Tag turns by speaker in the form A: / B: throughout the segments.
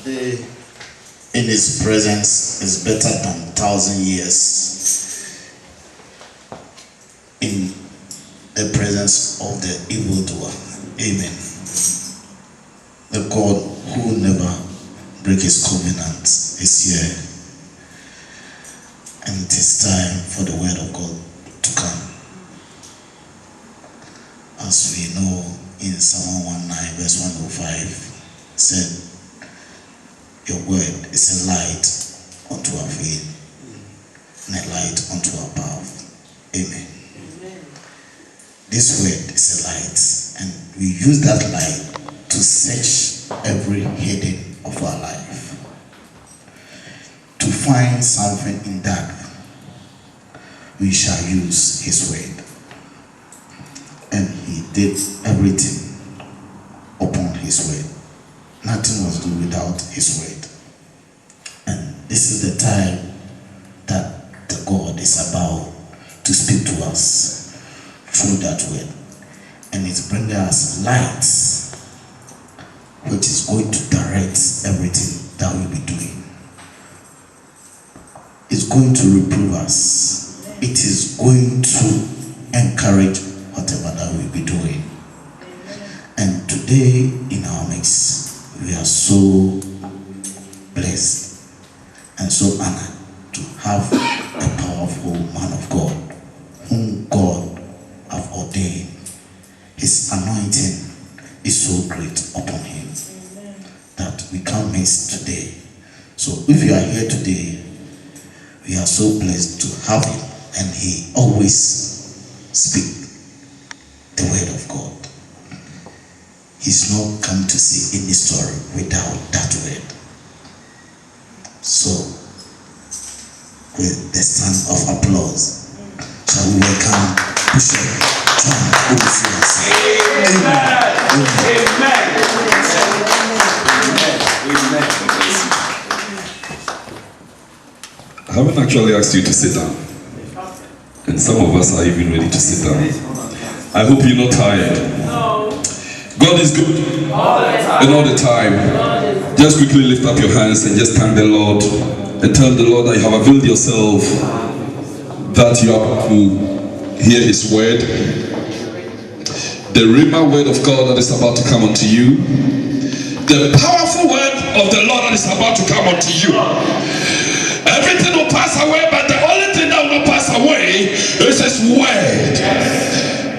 A: Today, in His presence, is better than 1,000 years in the presence of the evildoer. Amen. The God who never breaks His covenant is here, and it is time for the word of God to come. As we know, in Psalm 119 verse 105, said, your word is a light unto our feet and a light unto our path. Amen. This word is a light, and we use that light to search every hidden of our life, to find something in that. We shall use His word, and He did everything upon His word. Nothing was done without His word. And this is the time that the God is about to speak to us through that word. And it's bringing us light, which is going to direct everything that we'll be doing. It's going to reprove us. It is going to encourage whatever that we'll be doing. And today in our midst, we are so blessed and so honored to have a powerful man of God whom God have ordained. His anointing is so great upon him that we can't miss today. So if you are here today, we are so blessed to have him, and he always speak the word of God. He's not come to see any story without that word. So, with the sound of applause, shall we welcome Bishop John Owusu. Amen.
B: I haven't actually asked you to sit down, and some of us are even ready to sit down. I hope you're not tired. God is good and all the time. Just quickly lift up your hands and just thank the Lord and tell the Lord that you have availed yourself, that you are to hear His word, the Rhema word of God that is about to come unto you, the powerful word of the Lord that is about to come unto you. Everything will pass away, but the only thing that will not pass away is His word.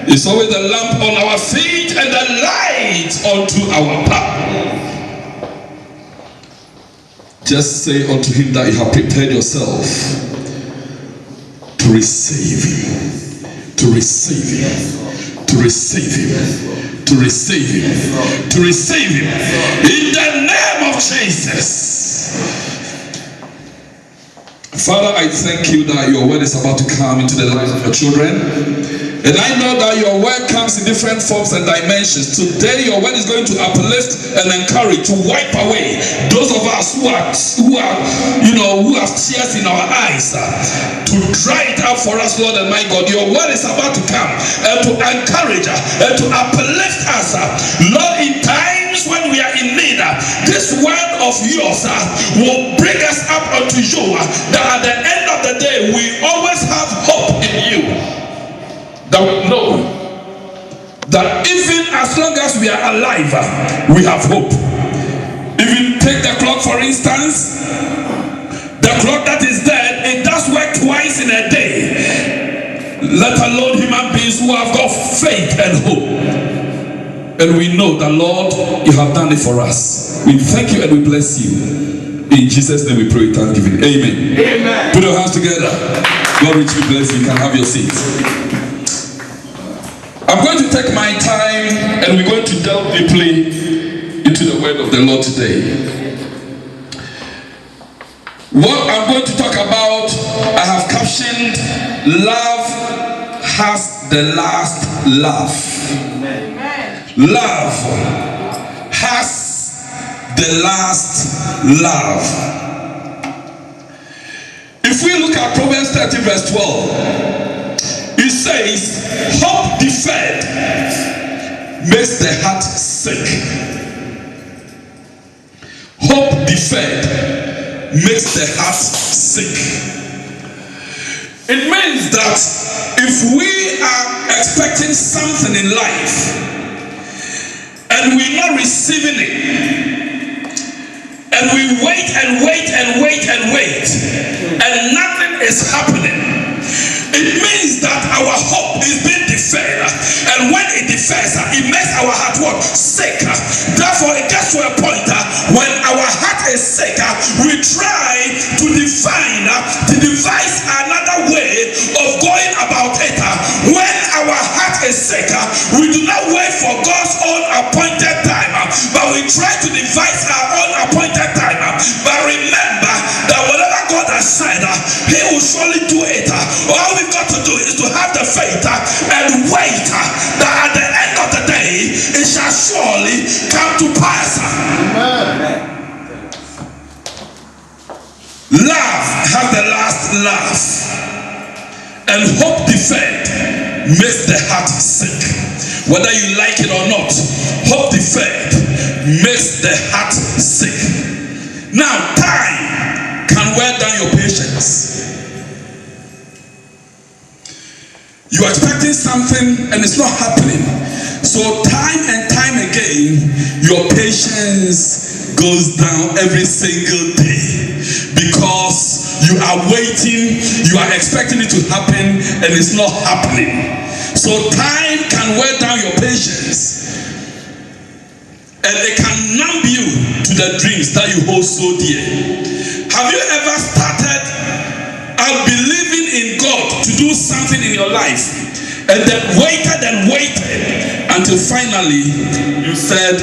B: It's always the lamp on our feet and the light unto our path. Just say unto Him that you have prepared yourself to receive Him, to receive Him, to receive Him, to receive Him, to receive Him, in the name of Jesus. Father, I thank you that your word is about to come into the lives of your children. And I know that your word comes in different forms and dimensions. Today your word is going to uplift and encourage, to wipe away those of us who have tears in our eyes, to dry it up for us, Lord and my God. Your word is about to come and to encourage and to uplift us, Lord, in times when we are in need. This word of yours will bring us up unto you, that at the end of the day we always have hope in you. That we know that even as long as we are alive, we have hope. Even take the clock for instance. The clock that is dead, it does work twice in a day. Let alone human beings who have got faith and hope. And we know that, Lord, you have done it for us. We thank you and we bless you. In Jesus' name we pray with thanksgiving. Amen. Amen. Put your hands together. God richly bless you. You can have your seat. I'm going to take my time and we're going to delve deeply into the word of the Lord today. What I'm going to talk about, I have captioned, Love Has the Last Laugh. Amen. Love has the last laugh. If we look at Proverbs 30 verse 12, it says, hope deferred makes the heart sick. Hope deferred makes the heart sick. It means that if we are expecting something in life and we're not receiving it, and we wait and wait and wait and wait, and nothing is happening, it means that our hope is being deferred. And when it defers, it makes our heart what? Sick. Therefore, it gets to a point when our heart is sick, we try to devise another way of going about it. When our heart is sick, we do not wait for God's own appointed time, but we try to devise our own appointed time. But remember that whatever God has said, He will surely do it. All we've got to do is to have the faith and wait that at the end of the day it shall surely come to pass. Amen. Love has the last laugh, and hope deferred makes the heart sick. Whether you like it or not, hope deferred makes the heart sick. Now, time can wear down your patience. You are expecting something and it's not happening. So time and time again, your patience goes down every single day because you are waiting, you are expecting it to happen and it's not happening. So time can wear down your patience and it can numb you to the dreams that you hold so dear. Have you ever started believing in God to do something in your life and then waited until finally you said,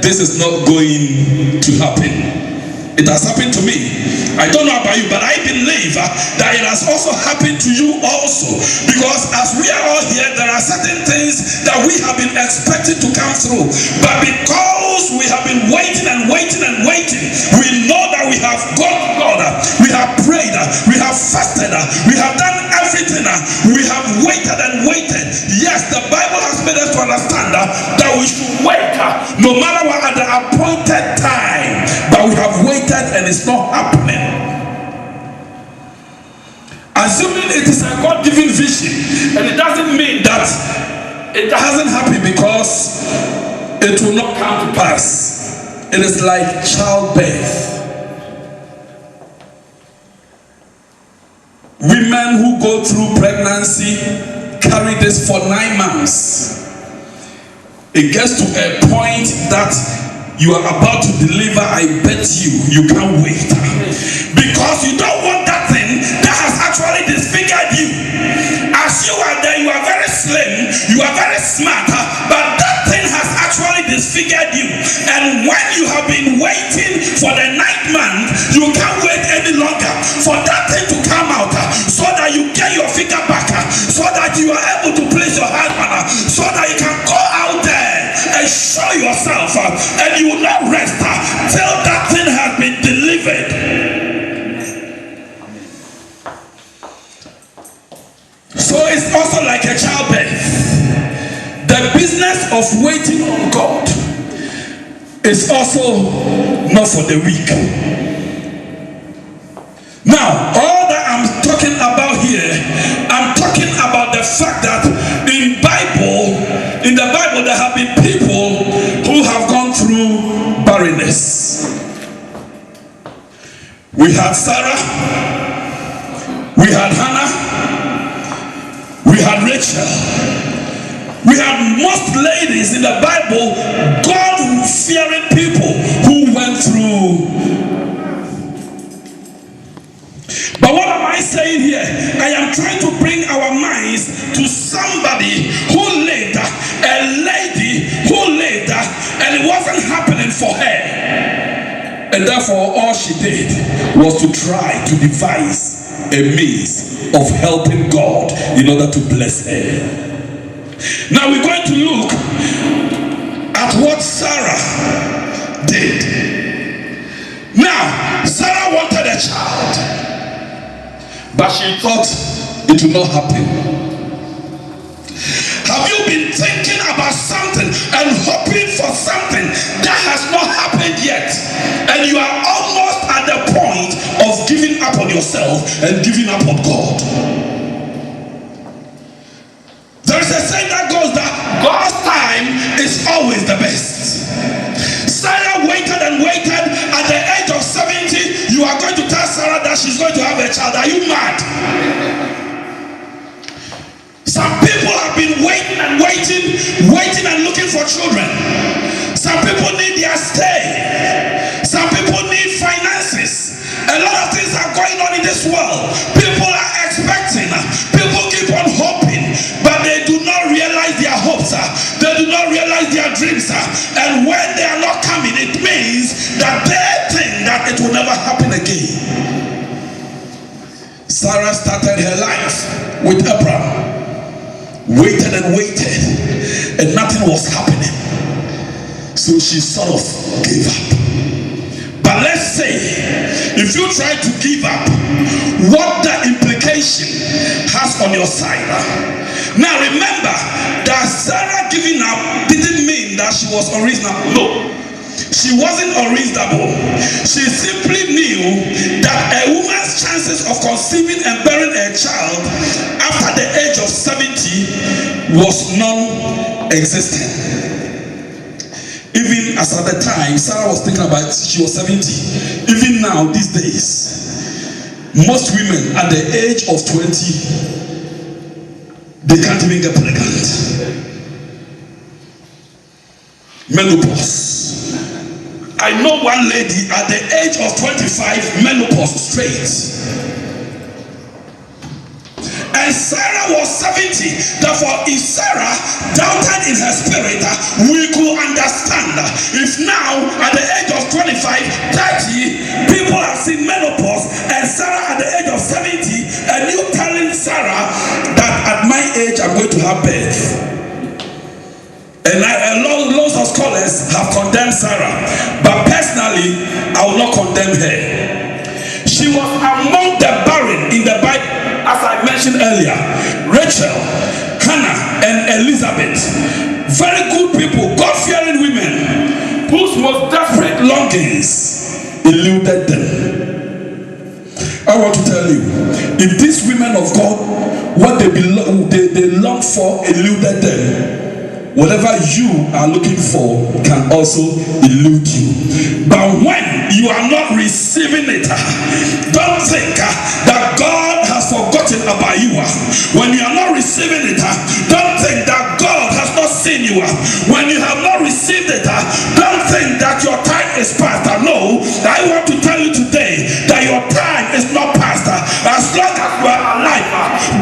B: this is not going to happen? It has happened to me. I don't know about you, but I believe that it has also happened to you also. Because as we are all here, there are certain things that we have been expecting to come through. But because we have been waiting and waiting and waiting, we know that we have gone to God, we have prayed, we have fasted, we have done everything, we have waited and waited. Yes, the Bible has made us to understand that we should wait no matter what at the appointed time. But we have waited and it's not happening. Assuming it is a God-given vision, and it doesn't mean that it hasn't happened because it will not come to pass. It is like childbirth. Women who go through pregnancy carry this for 9 months. It gets to a point that you are about to deliver. I bet you can't wait because you don't want that thing that has actually disfigured you. As you are there, you are very slim, you are very smart, but that thing has actually disfigured you. And when you have been waiting for the 9th month, you can't wait any longer for that thing to come out so that you get your figure back, so that you are able to place your hand on, so that you can go out there and show yourself, and you will not rest till that thing has been delivered. So it's also like a childbirth. The business of waiting on God is also not for the weak. Now, all that I'm talking about here, I'm talking about the fact that in the Bible there have been people who have gone through barrenness. We had Sarah, we had Hannah, we had Rachel, we had most ladies in the Bible, God-fearing people who went through. But what am I saying here? I am trying to bring our minds to somebody who lived, a lady who lived, and it wasn't happening for her. And therefore, all she did was to try to devise a means of helping God in order to bless her. Now we're going to look at what Sarah did. Now, Sarah wanted a child, but she thought it will not happen. Have you been thinking about something and hoping for something that has not happened yet? And you are yourself and giving up on God. There is a saying that goes that God's time is always the best. Sarah waited and waited. At the age of 70, you are going to tell Sarah that she's going to have a child. Are you mad? Some people have been waiting and looking for children. Some people need their stay. Some people need finances. A lot of things are going on in this world. People are expecting. People keep on hoping, but they do not realize their hopes. They do not realize their dreams. And when they are not coming, it means that they think that it will never happen again. Sarah started her life with Abraham. Waited and waited, and nothing was happening. So she sort of gave up. But let's say, if you try to give up, what the implication has on your side. Now remember that Sarah giving up didn't mean that she was unreasonable. No. She wasn't unreasonable. She simply knew that a woman's chances of conceiving and bearing a child after the age of 70 was non-existent. Even as at the time, Sarah was thinking about it, she was 70. Even now, these days, most women at the age of 20, they can't even get pregnant. Menopause. I know one lady at the age of 25, menopause straight. And Sarah was 70. Therefore, if Sarah doubted in her spirit, we could understand. If now, at the age of 25, 30, people have seen menopause, and Sarah at the age of 70, and you telling Sarah that at my age I'm going to have birth. And lots of scholars have condemned Sarah, but personally, I will not condemn her. She was among the barren in the Bible, as I mentioned earlier. Rachel, Hannah, and Elizabeth, very good people, God-fearing women, whose most desperate longings eluded them. I want to tell you, if these women of God, what they long for eluded them, whatever you are looking for can also elude you. But when you are not receiving it, don't think that God has forgotten about you. When you are not receiving it, don't think that God has not seen you. When you have not received it, don't think that your time is past. No, I want to tell you today that your time is not past. As long as you are alive,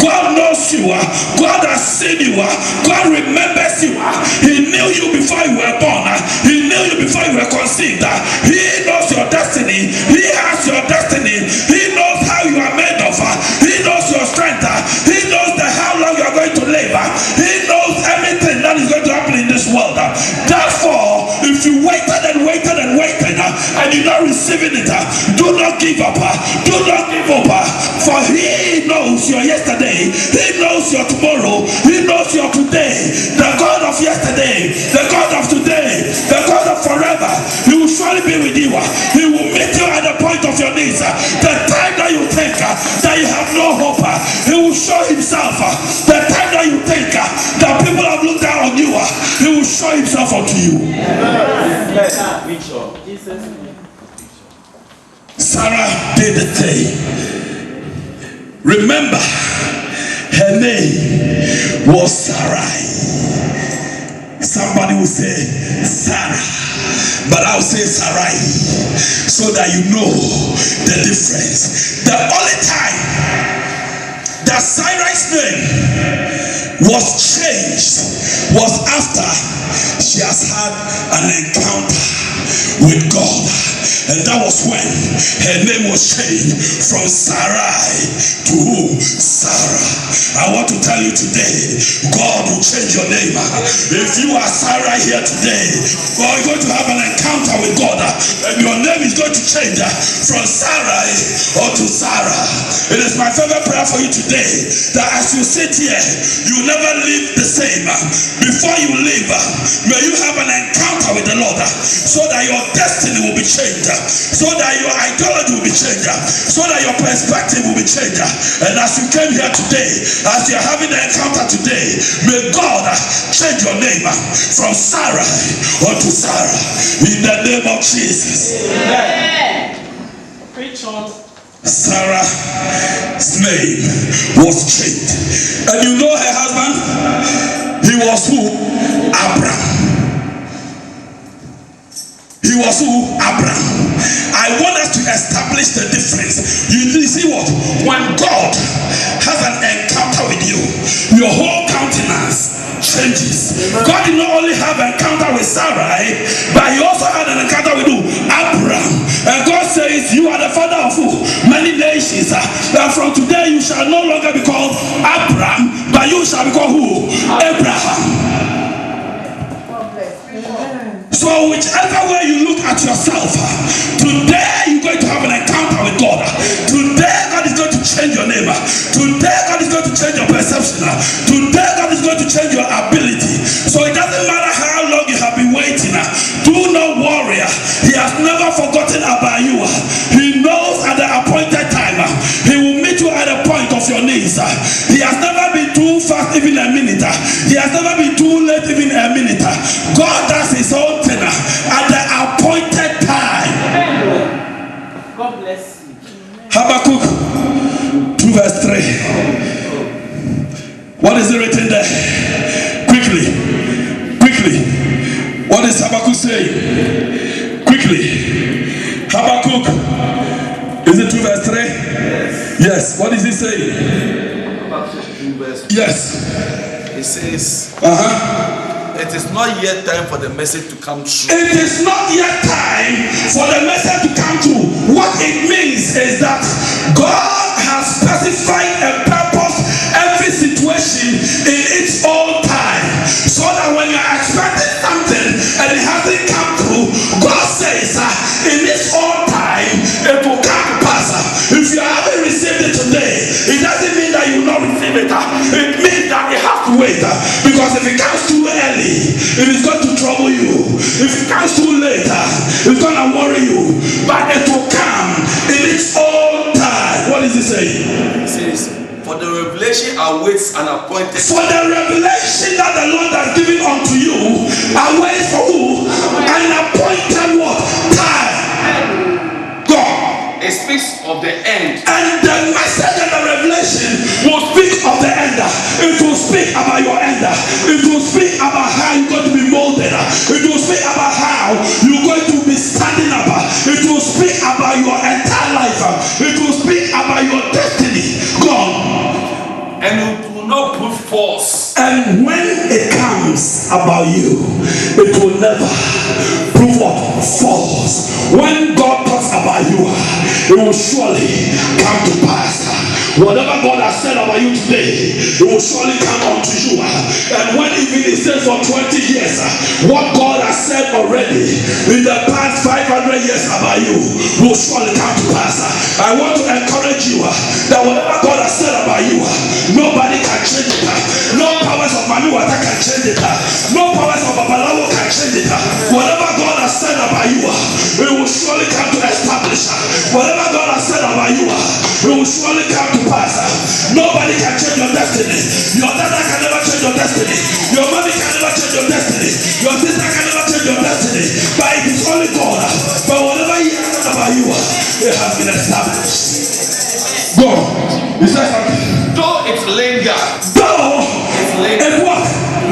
B: God knows you. God has seen you. God remembers you. He knew you before you were born. He knew you before you were conceived. He knows your destiny. He has your destiny. He knows how you are made of. He knows your strength. He knows how long you are going to live. He knows everything that is going to happen in this world. Therefore, if you waited and waited and waited and you're not receiving it, do not give up. Do not give up. For He knows your yesterday. He knows your tomorrow. He knows your today. The God of yesterday, the God of today, the God of forever, He will surely be with you. He will meet you at the point of your needs. The time that you think that you have no hope, He will show Himself. The time that you think that people have looked down on you, He will show Himself unto you. Sarah did the thing. Remember, her name was Sarai. Somebody will say Sarah, but I'll say Sarai, so that you know the difference. The only time that Sarai's name was changed was after she has had an encounter with God. And that was when her name was changed from Sarai to who? Sarah. I want to tell you today, God will change your name. If you are Sarah here today, God is going to have an encounter with God, and your name is going to change from Sarai or to Sarah. It is my favorite prayer for you today that as you sit here, you never live the same. Before you leave, may you have an encounter with the Lord so that your destiny will be changed. so that your ideology will be changed, so that your perspective will be changed. And as you came here today, as you're having the encounter today, may God change your name from Sarah unto Sarah in the name of Jesus.
C: Amen. Preach on.
B: Sarah's name was changed. And you know her husband? He was who? Abraham. He was who? Abraham. I want us to establish the difference. You see what? When God has an encounter with you, your whole countenance changes. God did not only have an encounter with Sarah, but he also had an encounter with who? Abraham. And God says, you are the father of who? Many nations. And from today you shall no longer be called Abraham, but you shall be called who? Abraham. So whichever way you look at yourself, today you're going to have an encounter with God. Today God is going to change your name. Today God is going to change your perception. Today God is going to change your ability. So it doesn't matter how long you have been waiting. Do not worry. He has never forgotten about you. He knows at the appointed time. He will meet you at the point of your needs. He has never been too fast even a minute. He has never been too late even a minute. God does his own thing at the appointed time.
C: God bless you.
B: Habakkuk 2 verse 3. What is it written there? Quickly. What is Habakkuk saying? Quickly. Habakkuk. Is it 2 verse 3? Yes. What is he saying?
D: Habakkuk 2 verse 3.
B: Yes.
D: It says, it is not yet time for the message to come true.
B: It is not yet time for the message to come true. What it means is that God has specified and purposed every situation in its own time. So that when you're expecting something and it hasn't come true, God says in its own time it will come to pass. If you haven't received it today, it doesn't mean that you will not receive it. It means that it has to wait. Because if it comes too early, it is going to trouble you. If it comes too late, it's going to worry you. But it will come in its own time. What is it saying?
D: It says, for the revelation awaits an appointed.
B: For the revelation that the Lord has given unto you awaits for who? An appointed what? Time. God.
D: It speaks of the end.
B: And the message and the revelation will speak of the end. It will speak about your end. It will speak about how you're going to be molded. It will speak about how you're going to be standing up. It will speak about your entire life. It will speak about your destiny. God.
D: And it will not prove false.
B: And when it comes about you, it will never prove what? False. When God talks about you, it will surely come to pass. Whatever God has said about you today, it will surely come unto you. And when even it says for 20 years, what God has said already in the past 500 years about you will surely come to pass. I want to encourage you that whatever God has said about you, nobody can change it. No powers of Manuata can change it. No powers of Babalawo can change it. Whatever God has said about you, it will surely come to establish. Whatever God has said about you, it will surely come to pass. Nobody can change your destiny. Your daughter can never change your destiny. Your mommy can never change your destiny. Your sister can never change your destiny. But it is only God. But whatever He has said about you, it has been established. Go. You said something.
D: Though it lingers.
B: Though it what?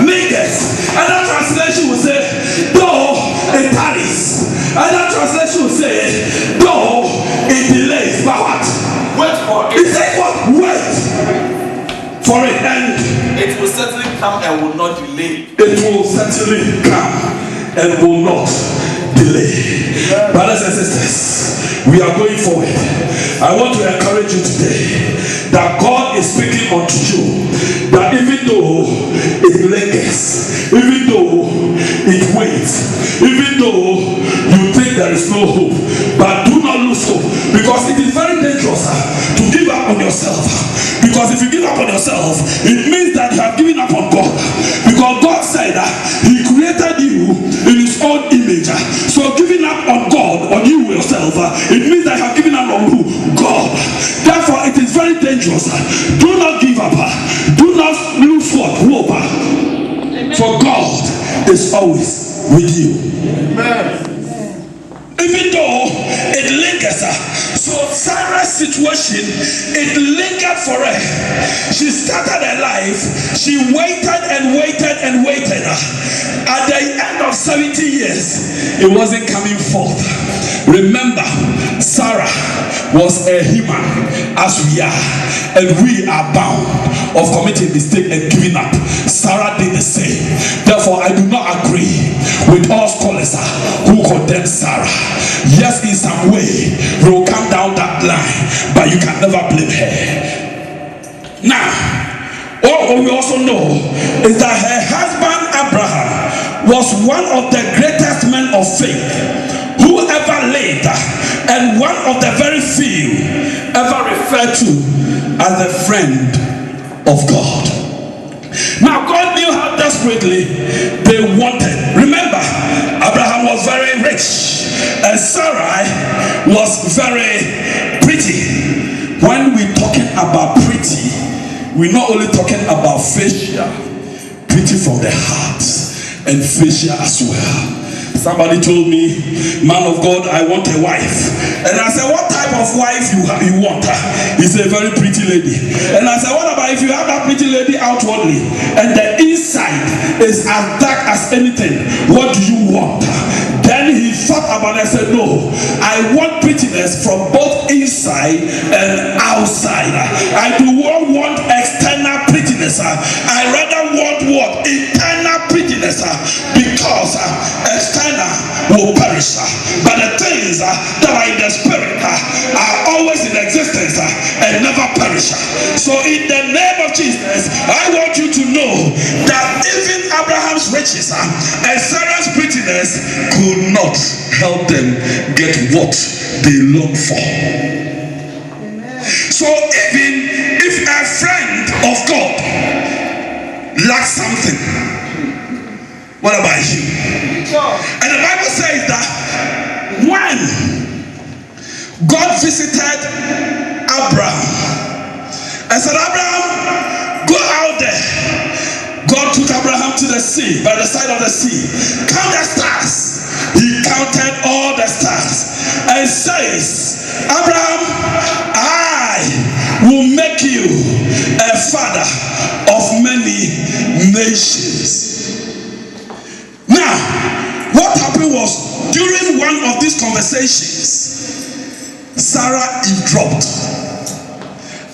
B: Lingers. Another translation will say, though it tarries. Another translation will say, though it delays. But what?
D: Wait for
B: It
D: it.
B: says what? Wait for it, and
D: It will certainly come and will not delay.
B: it will certainly come and will not delay. Brothers and sisters, we are going forward. I want to encourage you today that God is speaking unto you, that even though it lingers, even though it waits, even though you think there is no hope, but do not lose hope, because it is very dangerous to give up on yourself. Because if you give up on yourself, it means that you have given up on God. Because God said that He created you in His own image. So giving up on God, on you yourself, yourself, it means that you have given up on who? God. Therefore, it is very dangerous. Do not give up. Do not lose hope. For God is always with you. Amen. Even though it lingers, so Sarah's situation, it lingered for her. She started her life, she waited and waited and waited. At the end of 70 years, it wasn't coming forth. Remember, Sarah was a human as we are, and we are bound of committing mistake and giving up. Sarah did the same. Therefore, I do not agree with all scholars who condemn Sarah. Yes, in some way, we will come down that line, but you can never blame her. Now, what we also know is that her husband Abraham was one of the greatest men of faith who ever lived, and one of the very few ever referred to as a friend of God. Now, God knew how desperately they wanted. Remember, Abraham was very rich and Sarai was very pretty. When we're talking about pretty, we're not only talking about facial, pretty from the heart, and facial as well. Somebody told me, man of God, I want a wife. And I said, what type of wife you want? He said, a very pretty lady. And I said, what about if you have that pretty lady outwardly and the inside is as dark as anything? What do you want? Then he thought about it and said, no, I want prettiness from both inside and outside. I do not want external prettiness. I rather want what? Internal prettiness. Because external will perish, but the things that are in the spirit are always in existence and never perish. So in the name of Jesus, I want you to know that even Abraham's riches and Sarah's prettiness could not help them get what they long for. So even if a friend of God lacks something, what about you? And the Bible says that when God visited Abraham and said, Abraham, go out there. God took Abraham to the sea, by the side of the sea. Count the stars. He counted all the stars and says, Abraham, I will make you a father of many nations. Now, what happened was, during one of these conversations, Sarah eavesdropped,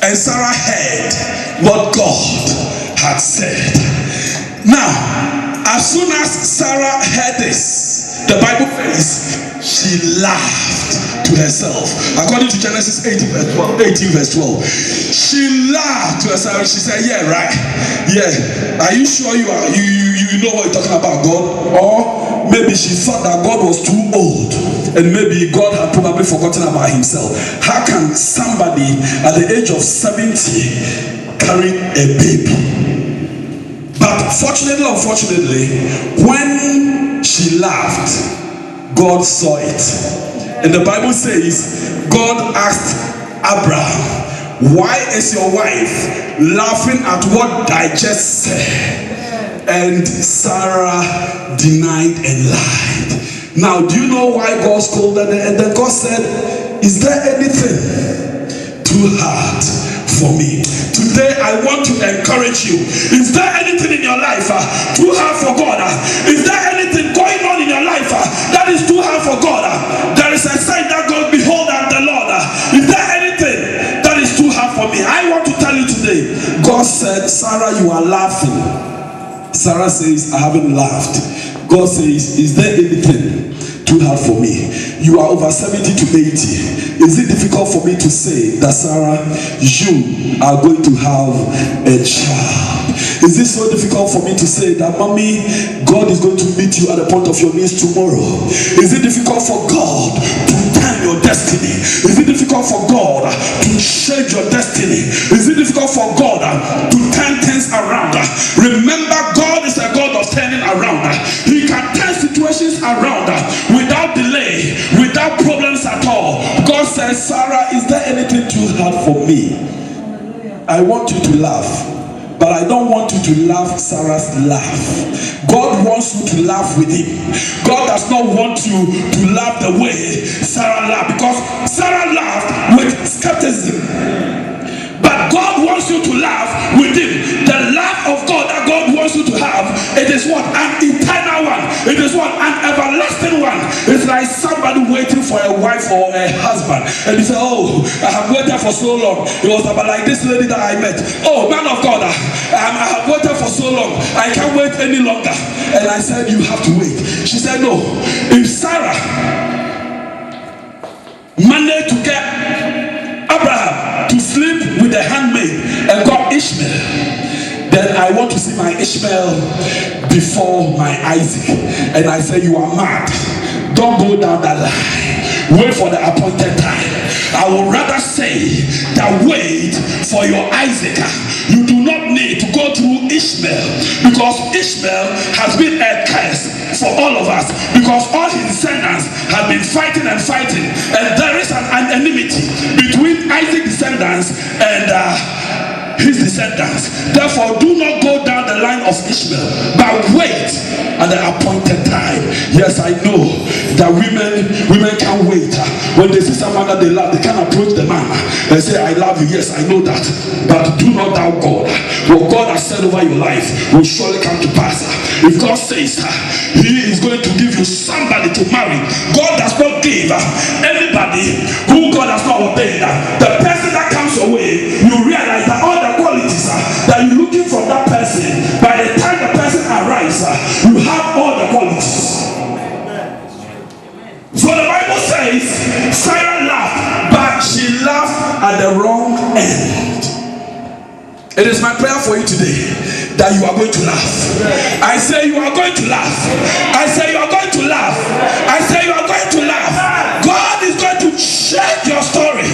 B: and Sarah heard what God had said. Now, as soon as Sarah heard this, the Bible says she laughed to herself. According to Genesis 18 verse 12, she laughed to herself. She said, yeah, right, yeah, are you sure you know what you're talking about, God? Or maybe she thought that God was too old and maybe God had probably forgotten about himself. How can somebody at the age of 70 carry a baby? But fortunately, unfortunately, when she laughed, God saw it. And the Bible says, God asked Abraham, why is your wife laughing at what I just said? And Sarah denied and lied. Now, do you know why God scolded her? And then God said, is there anything too hard for me? Today I want to encourage you. Is there anything in your life too hard for God? Is there anything going on in your life that is too hard for God? There is a sign that God, behold, I'm the Lord. Is there anything that is too hard for me? I want to tell you today. God said, Sarah, you are laughing. Sarah says, I haven't laughed. God says, is there anything too hard for me? You are over 70 to 80. Is it difficult for me to say that, Sarah, you are going to have a child? Is it so difficult for me to say that, mommy, God is going to meet you at the point of your knees tomorrow? Is it difficult for God to turn your destiny? Is it difficult for God to change your destiny? Is it difficult for God to turn things around? Remember, God is a God of turning around. He can turn situations around without delay, without problems at at all. God says, Sarah, is there anything too hard for me? I want you to laugh. But I don't want you to laugh Sarah's laugh. God wants you to laugh with him. God does not want you to laugh the way Sarah laughed, because Sarah laughed with skepticism. But God wants you to laugh with him. The laugh of God that God wants you to have, it is what? An eternal one. It is what? An everlasting one. It's like somebody waiting for a wife or a husband. And you say, oh, I have waited for so long. It was about like this lady that I met. Oh, man of God, I have waited for so long. I can't wait any longer. And I said, you have to wait. She said, no. If Sarah managed to get Abraham to sleep with the handmaid and got Ishmael, then I want to see my Ishmael before my Isaac. And I say, you are mad. Don't go down that line. Wait for the appointed time. I would rather say that wait for your Isaac. You do not need to go through Ishmael, because Ishmael has been a curse for all of us, because all his descendants have been fighting and fighting, and there is an enmity between Isaac's descendants and his descendants. Therefore, do not go down the line of Ishmael, but wait at the appointed time. Yes, I know that women can't wait. When they see someone that they love, they can approach the man and say, I love you. Yes, I know that. But do not doubt God. What God has said over your life will surely come to pass. If God says he is going to give you somebody to marry, God does not give anybody who God has not ordained. The person that comes your way, you realize that all the qualities that you're looking from that person, by the time the person arrives, you have all the qualities. So the Bible says Sarah laughed, but she laughed at the wrong end. It is my prayer for you today that you are going to laugh. I say you are going to laugh. I say you are going to laugh. I say you are going to laugh. God is going to shake your story,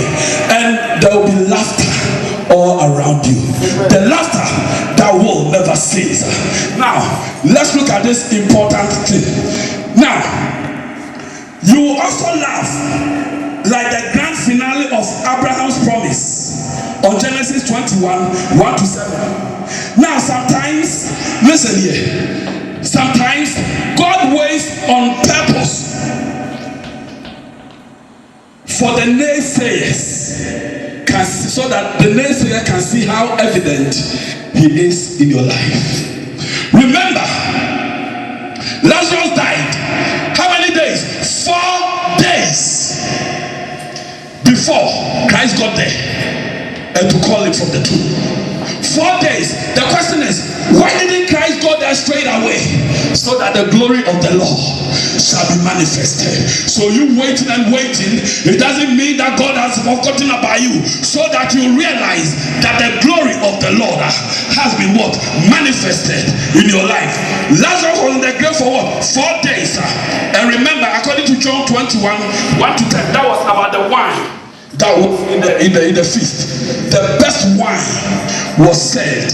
B: and there will be laughter all around you. The laughter that will never cease. Now, let's look at this important thing. Now, you will also laugh like the grand finale of Abraham's promise on Genesis 21, 1 to 7. Now, sometimes, listen here, sometimes God waits on purpose for the naysayers, so that the naysayer can see how evident he is in your life. Remember, Lazarus died. How many days? 4 days before Christ got there and to call him from the tomb. 4 days. The question is, why didn't Christ go there straight away? So that the glory of the Lord shall be manifested. So you waiting and waiting, it doesn't mean that God has forgotten about you, so that you realize that the glory of the Lord has been what? Manifested in your life. Lazarus was in the grave for what? 4 days. And remember, according to John 21, 1 to 10, that was about the wine that was in the feast. The best wine was served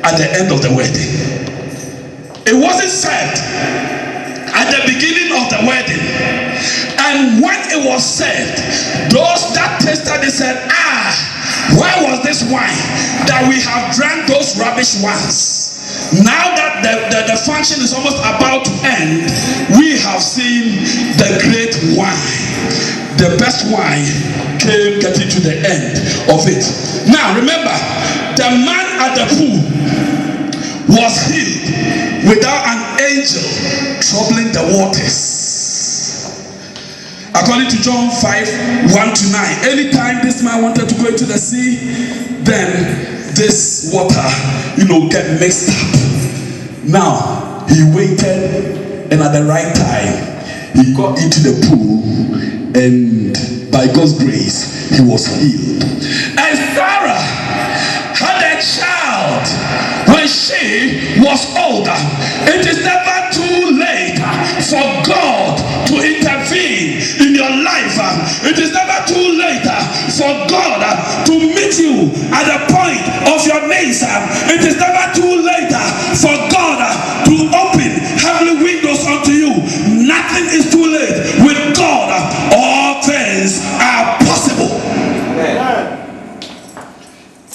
B: at the end of the wedding. It wasn't served at the beginning of the wedding. And when it was served, those that tasted it said, where was this wine that we have drank those rubbish ones? Now that the function is almost about to end, we have seen the great wine. The best wine came getting to the end of it. Now remember, the man at the pool was healed without an angel troubling the waters. According to John 5, 1 to 9. Anytime this man wanted to go into the sea, then this water, get mixed up. Now, he waited, and at the right time, he got into the pool, and by God's grace, he was healed. And Sarah had a child when she was older. It is never too late for God to intervene in your life. It is never too late for God to meet you at the point of your needs. It is never too late for God to open heavenly windows unto you. Nothing is too late with God. All things things are possible.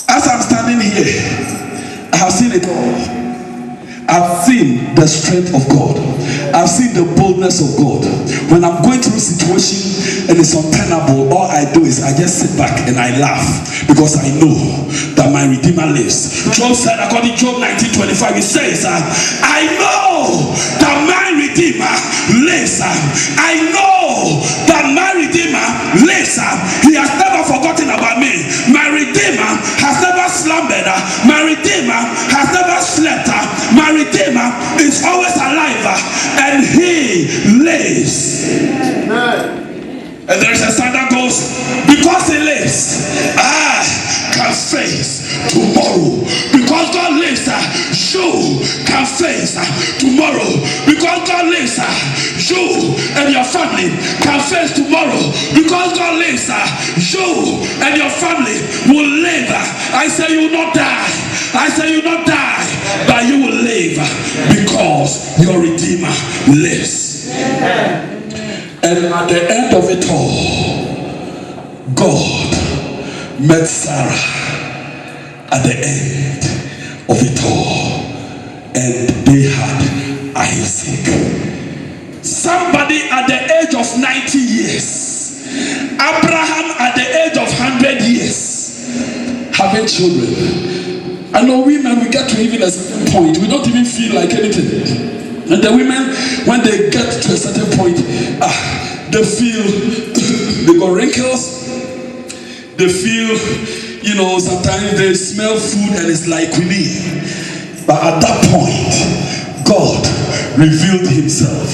B: As I'm standing here, I have seen it all. I've seen the strength of God. I've seen the boldness of God. When I'm going through a situation and it's untenable, all I do is I just sit back and I laugh because I know that my Redeemer lives. Job said, according to Job 19:25, he says, I know that my Redeemer lives. I know that my Redeemer lives. He has never forgotten about me. My Redeemer has never slumbered. My Redeemer has never slept. My Redeemer is always alive, and he lives. And there is a song that goes, because he lives, I can face tomorrow. Because God lives, you can face tomorrow. Because God lives, you and your family can face tomorrow. Because God lives, you and your family will live. I say you will not die. I say you will not die, but you will live because your Redeemer lives. And at the end of it all, God met Sarah at the end of it all, and they had Isaac. Somebody at the age of 90 years, Abraham at the age of 100 years, having children. I know women, we get to even a certain point, we don't even feel like anything. And the women, when they get to a certain point, they feel they got wrinkles. They feel, sometimes they smell food and it's like we need. But at that point, God revealed himself.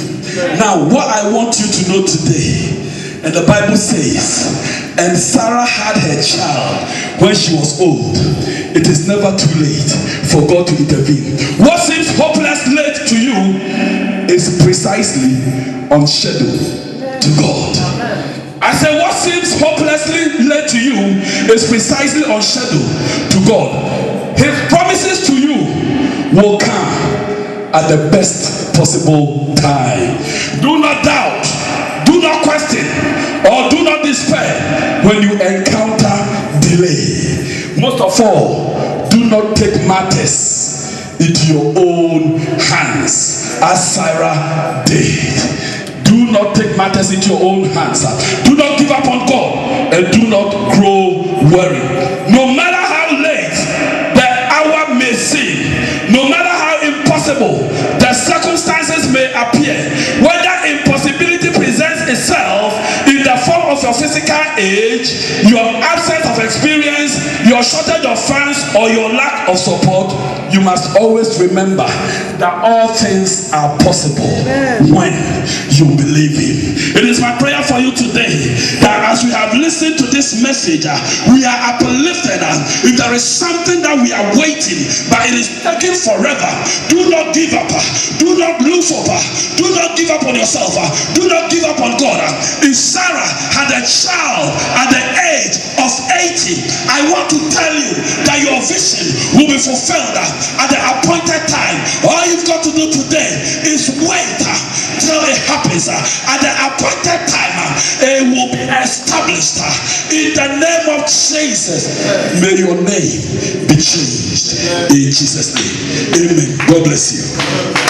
B: Now, what I want you to know today, and the Bible says, and Sarah had her child when she was old. It is never too late for God to intervene. What seems hopeless late to you is precisely on schedule to God. I say what seems hopelessly late to you is precisely on schedule to God. His promises to you will come at the best possible time. Do not doubt, do not question, or do not despair when you encounter delay. Most of all, do not take matters into your own hands as Sarah did. Do not take matters into your own hands. Do not give up on God and do not grow weary. No matter how late the hour may seem, no matter how impossible the circumstances may appear, whether impossibility presents itself in the form of your physical age, your absence of experience, your shortage of funds, or your lack of support, you must always remember that all things are possible when you believe him. It is my prayer for you today that as we have listened to this message, we are uplifted. If there is something that we are waiting, but it is taking forever, do not give up. Do not lose hope. Do not give up on yourself. Do not give up on God. If Sarah had a child at the age of 80, I want to tell you that your vision will be fulfilled at the appointed time. All you've got to do today is wait till it happens. At the appointed time, it will be established. In the name of Jesus, may your name be changed. In Jesus' name, amen. God bless you.